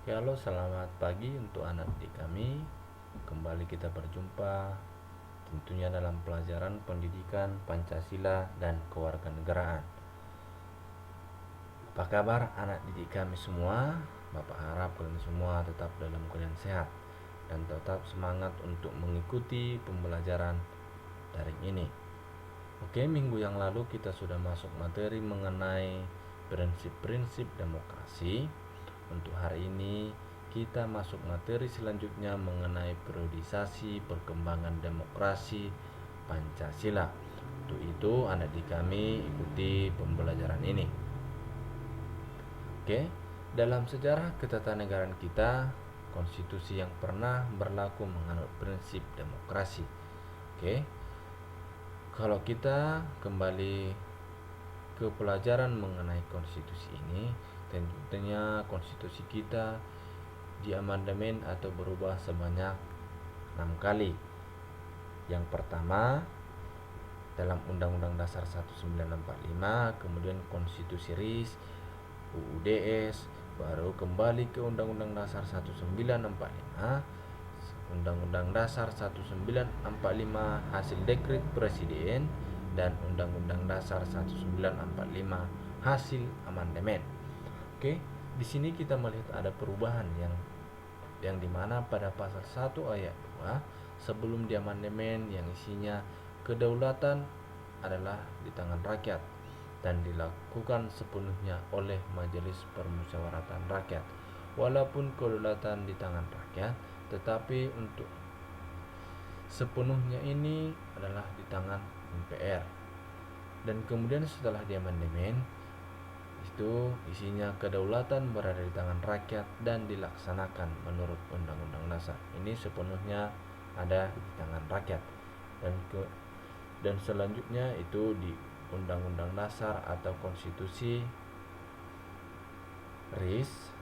Ya, halo, selamat pagi untuk anak didik kami. Kembali kita berjumpa tentunya dalam pelajaran pendidikan Pancasila dan kewarganegaraan. Apa kabar anak didik kami semua? Bapak harap kalian semua tetap dalam keadaan sehat dan tetap semangat untuk mengikuti pembelajaran daring ini. Oke, minggu yang lalu kita sudah masuk materi mengenai prinsip-prinsip demokrasi. Untuk hari ini kita masuk materi selanjutnya mengenai periodisasi perkembangan demokrasi Pancasila. Untuk itu anak didik kami ikuti pembelajaran ini. Oke, dalam sejarah ketatanegaraan kita, konstitusi yang pernah berlaku menganut prinsip demokrasi. Oke, kalau kita kembali ke pelajaran mengenai konstitusi ini, tentunya konstitusi kita diamandemen atau berubah sebanyak 6 kali. Yang pertama dalam Undang-Undang Dasar 1945, kemudian Konstitusi RIS, UUDS, baru kembali ke Undang-Undang Dasar 1945, Undang-Undang Dasar 1945 hasil dekret Presiden, dan Undang-Undang Dasar 1945 hasil amandemen. Oke, di sini kita melihat ada perubahan yang dimana pada pasal 1 ayat 2 sebelum diamandemen yang isinya kedaulatan adalah di tangan rakyat dan dilakukan sepenuhnya oleh Majelis Permusyawaratan Rakyat. Walaupun kedaulatan di tangan rakyat, tetapi untuk sepenuhnya ini adalah di tangan MPR. Dan kemudian setelah diamandemen itu isinya kedaulatan berada di tangan rakyat dan dilaksanakan menurut Undang-Undang Dasar. Ini sepenuhnya ada di tangan rakyat. Dan selanjutnya itu di Undang-Undang Dasar atau Konstitusi RIS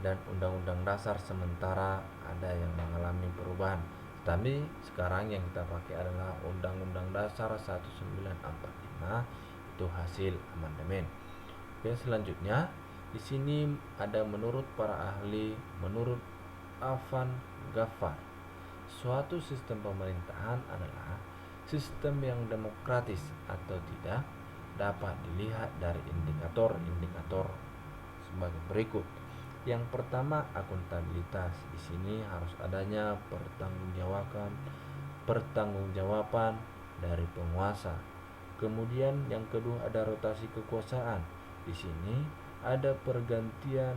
dan Undang-Undang Dasar sementara ada yang mengalami perubahan. Tapi sekarang yang kita pakai adalah Undang-Undang Dasar 1945, itu hasil amandemen. Oke, selanjutnya di sini ada menurut para ahli, menurut Afan Ghaffar, suatu sistem pemerintahan adalah sistem yang demokratis atau tidak dapat dilihat dari indikator-indikator sebagai berikut. Yang pertama, akuntabilitas. Di sini harus adanya pertanggungjawaban dari penguasa. Kemudian yang kedua ada rotasi kekuasaan. Di sini ada pergantian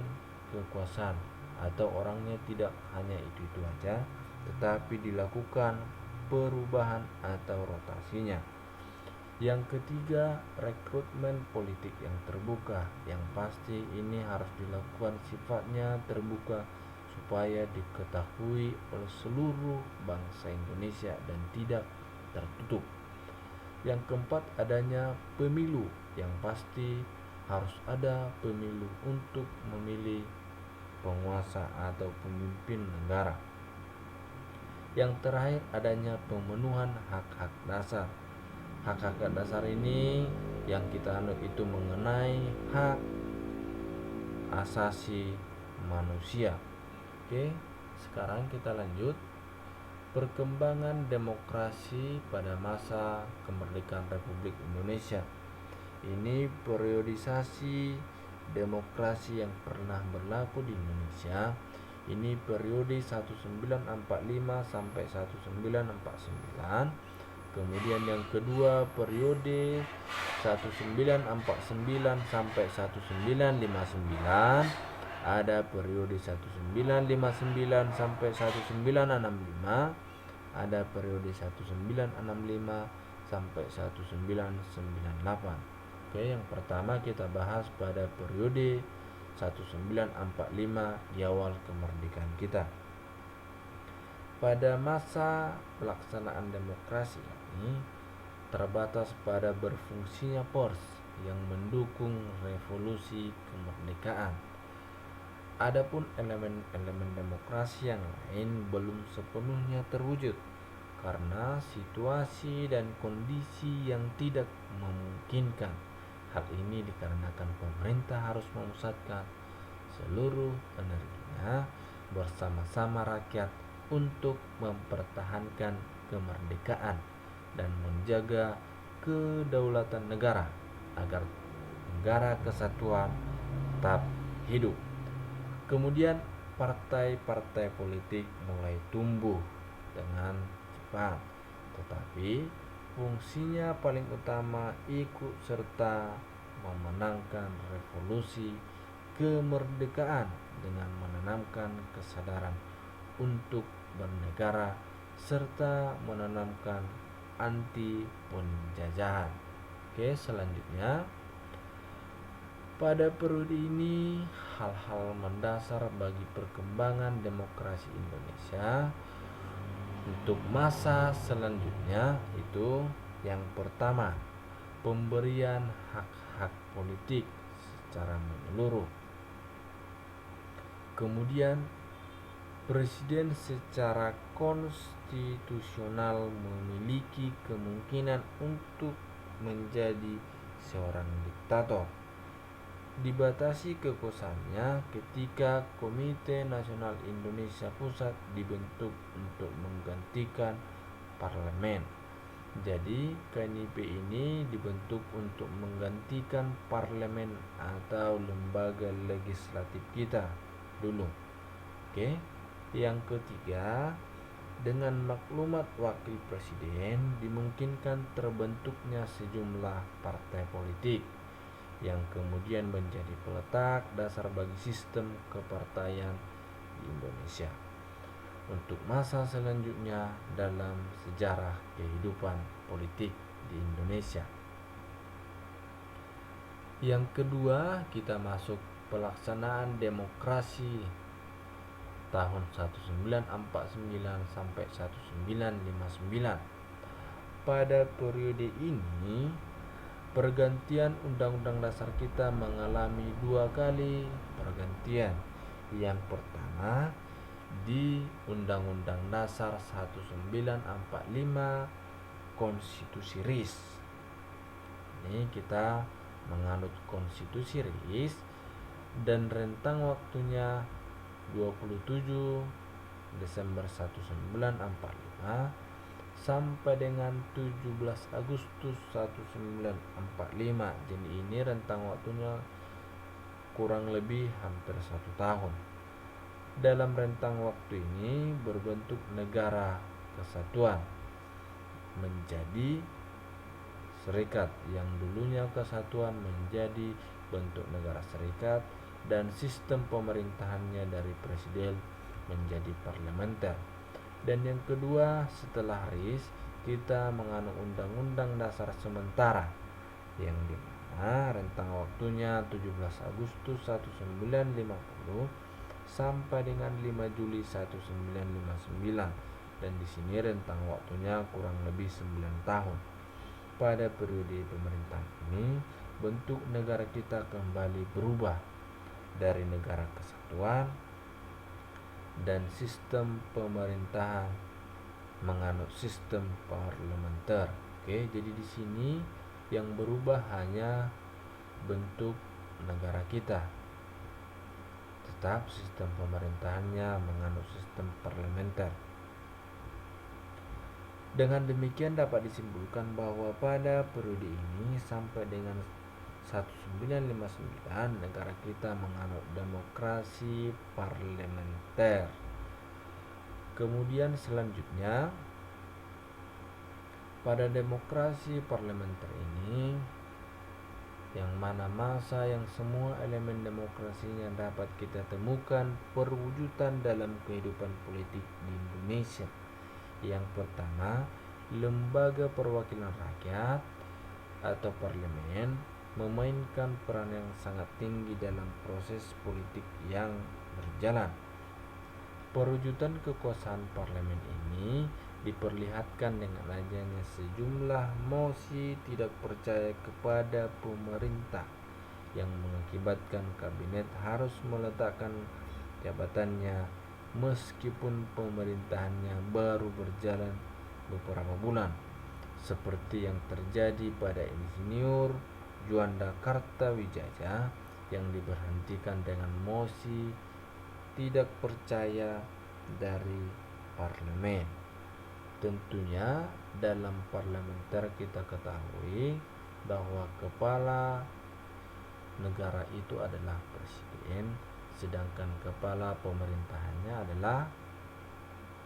kekuasaan atau orangnya tidak hanya itu aja, tetapi dilakukan perubahan atau rotasinya. Yang ketiga, rekrutmen politik yang terbuka. Yang pasti ini harus dilakukan sifatnya terbuka supaya diketahui oleh seluruh bangsa Indonesia dan tidak tertutup. Yang keempat, adanya pemilu. Yang pasti harus ada pemilu untuk memilih penguasa atau pemimpin negara. Yang terakhir, adanya pemenuhan hak-hak dasar. Hak-hak dasar ini yang kita anut itu mengenai hak asasi manusia. Oke, sekarang kita lanjut. Perkembangan demokrasi pada masa kemerdekaan Republik Indonesia. Ini periodisasi demokrasi yang pernah berlaku di Indonesia. Ini periode 1945 sampai 1949. Kemudian yang kedua periode 1949 sampai 1959. Ada periode 1959 sampai 1965. Ada periode 1965 sampai 1998. Oke, yang pertama kita bahas pada periode 1945 di awal kemerdekaan kita. Pada masa pelaksanaan demokrasi ini terbatas pada berfungsinya pers yang mendukung revolusi kemerdekaan. Adapun elemen-elemen demokrasi yang lain belum sepenuhnya terwujud karena situasi dan kondisi yang tidak memungkinkan. Hal ini dikarenakan pemerintah harus memusatkan seluruh energinya bersama-sama rakyat untuk mempertahankan kemerdekaan dan menjaga kedaulatan negara agar negara kesatuan tetap hidup. Kemudian partai-partai politik mulai tumbuh dengan cepat, tetapi fungsinya paling utama ikut serta memenangkan revolusi kemerdekaan dengan menanamkan kesadaran untuk bernegara serta menanamkan anti penjajahan. Oke, selanjutnya pada periode ini hal-hal mendasar bagi perkembangan demokrasi Indonesia untuk masa selanjutnya itu yang pertama, pemberian hak-hak politik secara menyeluruh. Kemudian presiden secara konstitusional memiliki kemungkinan untuk menjadi seorang diktator. Dibatasi kekuasaannya ketika Komite Nasional Indonesia Pusat dibentuk untuk menggantikan parlemen. Jadi KNIP ini dibentuk untuk menggantikan parlemen atau lembaga legislatif kita dulu. Oke. Yang ketiga, dengan maklumat wakil presiden dimungkinkan terbentuknya sejumlah partai politik yang kemudian menjadi peletak dasar bagi sistem kepartaian di Indonesia untuk masa selanjutnya dalam sejarah kehidupan politik di Indonesia. Yang kedua, kita masuk pelaksanaan demokrasi tahun 1949 sampai 1959. Pada periode ini pergantian Undang-Undang Dasar kita mengalami 2 kali pergantian. Yang pertama di Undang-Undang Dasar 1945 Konstitusi RIS. Ini kita menganut Konstitusi RIS dan rentang waktunya 27 Desember 1945 sampai dengan 17 Agustus 1945. Jadi ini rentang waktunya kurang lebih hampir 1 tahun. Dalam rentang waktu ini berbentuk negara kesatuan menjadi serikat, yang dulunya kesatuan menjadi bentuk negara serikat, dan sistem pemerintahannya dari presiden menjadi parlementer. Dan yang kedua, setelah RIS kita menganut Undang-Undang Dasar sementara yang dimana rentang waktunya 17 Agustus 1950 sampai dengan 5 Juli 1959, dan di sini rentang waktunya kurang lebih 9 tahun. Pada periode pemerintahan ini bentuk negara kita kembali berubah dari negara kesatuan dan sistem pemerintahan menganut sistem parlementer. Oke, jadi di sini yang berubah hanya bentuk negara kita. Tetap sistem pemerintahannya menganut sistem parlementer. Dengan demikian dapat disimpulkan bahwa pada periode ini sampai dengan 1959 negara kita menganut demokrasi parlementer. Kemudian selanjutnya pada demokrasi parlementer ini, yang mana masa yang semua elemen demokrasinya dapat kita temukan perwujudan dalam kehidupan politik di Indonesia. Yang pertama, lembaga perwakilan rakyat atau parlemen memainkan peran yang sangat tinggi dalam proses politik yang berjalan. Perwujudan kekuasaan parlemen ini diperlihatkan dengan adanya sejumlah mosi tidak percaya kepada pemerintah yang mengakibatkan kabinet harus meletakkan jabatannya meskipun pemerintahannya baru berjalan beberapa bulan, seperti yang terjadi pada Insinyur Juanda Kartawijaya yang diberhentikan dengan mosi tidak percaya dari parlemen. Tentunya dalam parlementer kita ketahui bahwa kepala negara itu adalah presiden, sedangkan kepala pemerintahannya adalah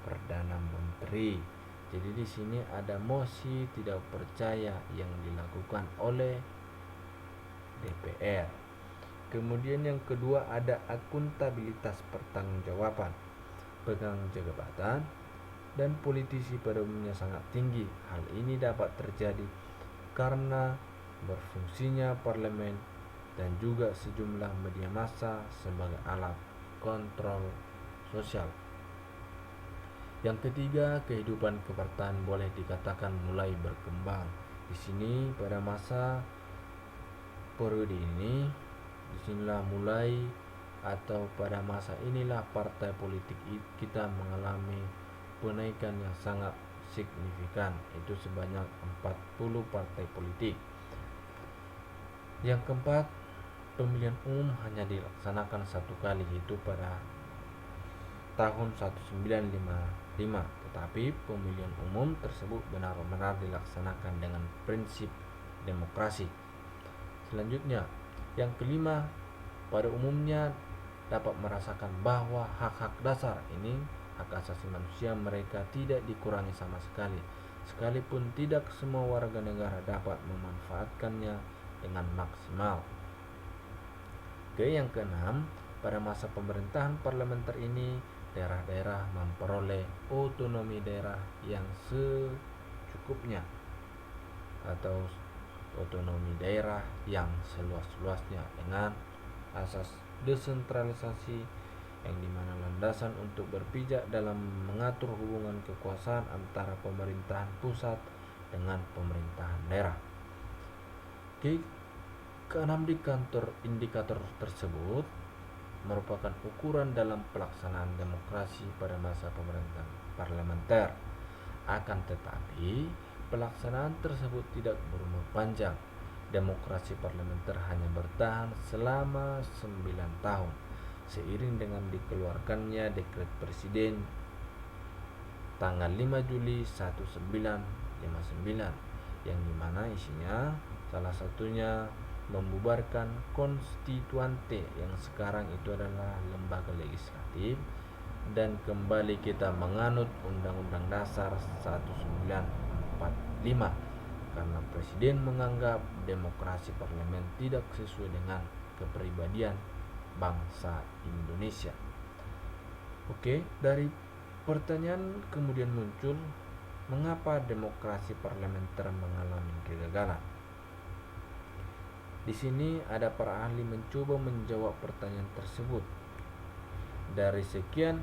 perdana menteri. Jadi di sini ada mosi tidak percaya yang dilakukan oleh DPR. Kemudian yang kedua ada akuntabilitas pertanggungjawaban. Pegang jabatan dan politisi pada umumnya sangat tinggi. Hal ini dapat terjadi karena berfungsinya parlemen dan juga sejumlah media massa sebagai alat kontrol sosial. Yang ketiga, kehidupan kepartaan boleh dikatakan mulai berkembang. Di sini pada masa periode ini, disinilah mulai atau pada masa inilah partai politik kita mengalami penaikan yang sangat signifikan, itu sebanyak 40 partai politik. Yang keempat, pemilihan umum hanya dilaksanakan satu kali, yaitu pada tahun 1955, tetapi pemilihan umum tersebut benar-benar dilaksanakan dengan prinsip demokrasi. Selanjutnya, yang kelima, pada umumnya dapat merasakan bahwa hak-hak dasar ini, hak asasi manusia mereka tidak dikurangi sama sekali, sekalipun tidak semua warga negara dapat memanfaatkannya dengan maksimal. Yang keenam, pada masa pemerintahan parlementer ini, daerah-daerah memperoleh otonomi daerah yang secukupnya atau otonomi daerah yang seluas-luasnya dengan asas desentralisasi yang dimana landasan untuk berpijak dalam mengatur hubungan kekuasaan antara pemerintahan pusat dengan pemerintahan daerah. Keenam indikator tersebut merupakan ukuran dalam pelaksanaan demokrasi pada masa pemerintahan parlementer. Akan tetapi, pelaksanaan tersebut tidak berumur panjang. Demokrasi parlementer hanya bertahan selama 9 tahun, seiring dengan dikeluarkannya dekret presiden tanggal 5 Juli 1959, yang dimana isinya salah satunya membubarkan konstituante yang sekarang itu adalah lembaga legislatif, dan kembali kita menganut Undang-Undang Dasar 1945 karena presiden menganggap demokrasi parlemen tidak sesuai dengan kepribadian bangsa Indonesia. Oke, dari pertanyaan kemudian muncul, mengapa demokrasi parlementer mengalami kegagalan? Di sini ada para ahli mencoba menjawab pertanyaan tersebut. Dari sekian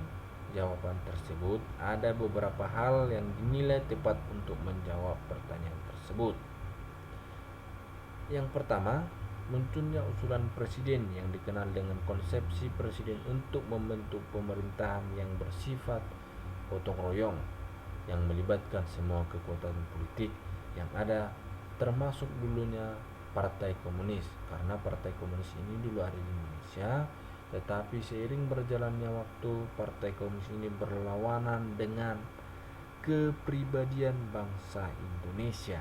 jawaban tersebut, ada beberapa hal yang dinilai tepat untuk menjawab pertanyaan tersebut. Yang pertama, munculnya usulan presiden yang dikenal dengan konsepsi presiden untuk membentuk pemerintahan yang bersifat gotong royong, yang melibatkan semua kekuatan politik yang ada, termasuk dulunya Partai Komunis, karena Partai Komunis ini dulu ada di Indonesia, tetapi seiring berjalannya waktu Partai Komunis ini berlawanan dengan kepribadian bangsa Indonesia.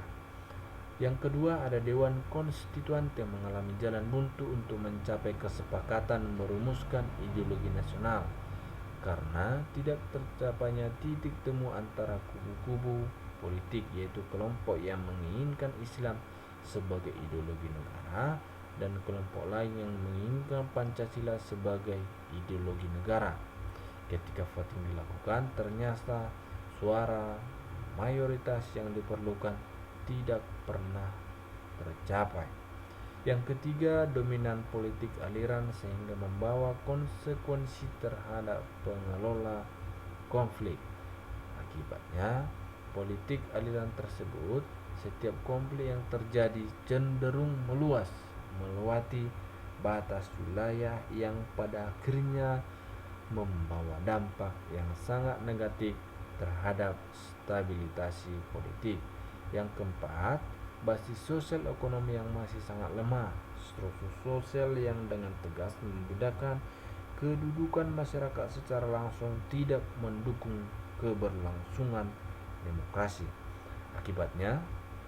Yang kedua, ada Dewan Konstituante yang mengalami jalan buntu untuk mencapai kesepakatan merumuskan ideologi nasional karena tidak tercapainya titik temu antara kubu-kubu politik, yaitu kelompok yang menginginkan Islam sebagai ideologi negara dan kelompok lain yang menginginkan Pancasila sebagai ideologi negara. Ketika voting dilakukan, ternyata suara mayoritas yang diperlukan tidak pernah tercapai. Yang ketiga, dominan politik aliran sehingga membawa konsekuensi terhadap pengelola konflik. Akibatnya, politik aliran tersebut, setiap konflik yang terjadi cenderung meluas, melewati batas wilayah yang pada akhirnya membawa dampak yang sangat negatif terhadap stabilitas politik. Yang keempat, basis sosial ekonomi yang masih sangat lemah, struktur sosial yang dengan tegas membedakan kedudukan masyarakat secara langsung tidak mendukung keberlangsungan demokrasi. Akibatnya,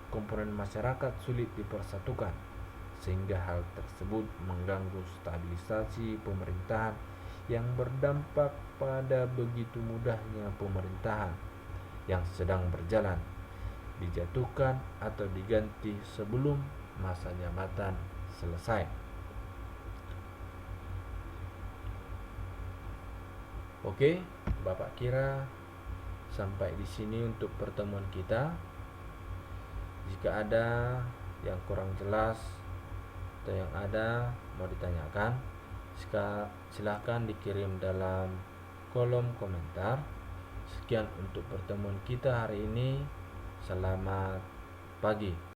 komponen masyarakat sulit dipersatukan, sehingga hal tersebut mengganggu stabilisasi pemerintahan yang berdampak pada begitu mudahnya pemerintahan yang sedang berjalan dijatuhkan atau diganti sebelum masa jabatan selesai. Oke, Bapak kira sampai di sini untuk pertemuan kita. Jika ada yang kurang jelas atau yang ada mau ditanyakan, silahkan dikirim dalam kolom komentar. Sekian untuk pertemuan kita hari ini. Selamat pagi.